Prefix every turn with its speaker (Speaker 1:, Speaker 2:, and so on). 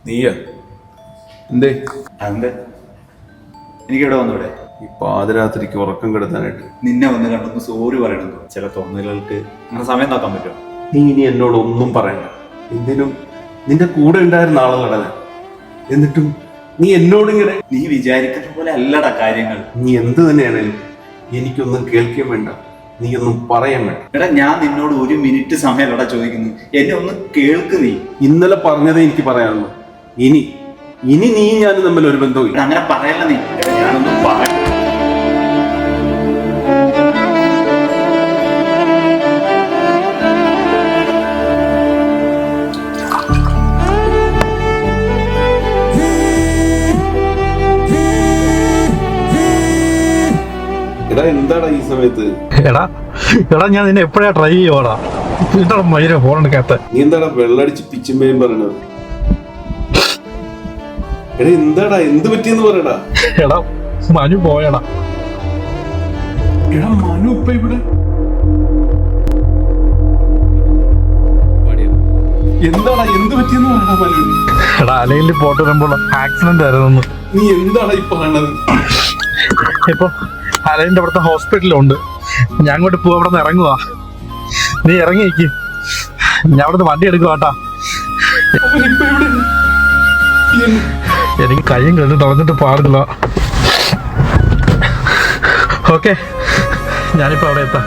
Speaker 1: നീയാ? എന്തേ?
Speaker 2: അതെന്ത്? എനിക്കിവിടെ വന്നൂടെ?
Speaker 1: ഈ പാതിരാത്രിക്ക് ഉറക്കം കെടുത്താനായിട്ട്
Speaker 2: നിന്നെ വന്ന് കണ്ടൊന്ന് സോറി പറയണമെന്നോ? ചില തോന്നലുകൾക്ക് അങ്ങനെ സമയം നോക്കാൻ പറ്റുമോ?
Speaker 1: നീ ഇനി എന്നോട് ഒന്നും പറയണ്ട. എന്തിനും നിന്റെ കൂടെ ഉണ്ടായിരുന്ന ആളുകളാ ഞാൻ. എന്നിട്ടും നീ എന്നോടിങ്ങനെ
Speaker 2: നീ വിചാരിക്കുന്ന പോലെ അല്ലടാ കാര്യങ്ങൾ.
Speaker 1: നീ എന്ത് തന്നെയാണേലും എനിക്കൊന്നും കേൾക്കുകയും വേണ്ട, നീ ഒന്നും പറയാൻ വേണ്ട.
Speaker 2: എടാ, ഞാൻ നിന്നോട് ഒരു മിനിറ്റ് സമയമല്ലടാ ചോദിക്കുന്നത്. എന്നെ ഒന്ന് കേൾക്ക് നീ.
Speaker 1: ഇന്നലെ പറഞ്ഞതേ എനിക്ക് പറയാനുള്ളൂ. ഇനി ഇനി നീ ഞാനും തമ്മിൽ ഒരു ബന്ധവും ഇല്ല.
Speaker 2: അങ്ങനെ പറയല്ല നീ. എടാ, ഞാനൊന്നും പറയാം.
Speaker 1: എടാ, എന്താടാ ഈ സമയത്ത്?
Speaker 3: എടാ ഞാൻ നിന്നെ എപ്പോഴാ ട്രൈ ചെയ്യുവാടാ. എന്താണ് മയിലെ ഫോൺ എടുക്കാത്ത?
Speaker 1: നീ എന്താടാ വെള്ളടിച്ച് പിച്ചുമ്പേയും പറയണത്? എടാ, എന്താടാ, എന്ത് പറ്റിയെന്ന് പറയടാ.
Speaker 3: എടാ മനു പോയടാ.
Speaker 1: എടാ, മനു ഇപ്പൊ ഇവിടെ? എന്താടാ, എന്ത് പറ്റിയെന്ന് പറയടാ മനു?
Speaker 3: എടാ അലയിൽ പോട്ട് വരുമ്പോൾ ആക്സിഡന്റ് ആയിരുന്നു.
Speaker 1: നീ എന്താടാ ഈ പറയണത്?
Speaker 3: ഇപ്പൊ അലയിന്റെ അവിടുത്തെ ഹോസ്പിറ്റലുണ്ട്. ഞാൻ അങ്ങോട്ട് പോവാ, അവിടെ നിന്ന് ഇറങ്ങുവാ. നീ ഇറങ്ങി നിൽക്ക്, ഞാൻ അവിടുന്ന് വണ്ടി എടുക്കുവാട്ടാ.
Speaker 1: അവനിപ്പോ എവിടെ?
Speaker 3: എനിക്ക് കയ്യും കണ്ടു തുറന്നിട്ട് പാടില്ല. ഓക്കെ, ഞാനിപ്പോ അവിടെ എത്താം.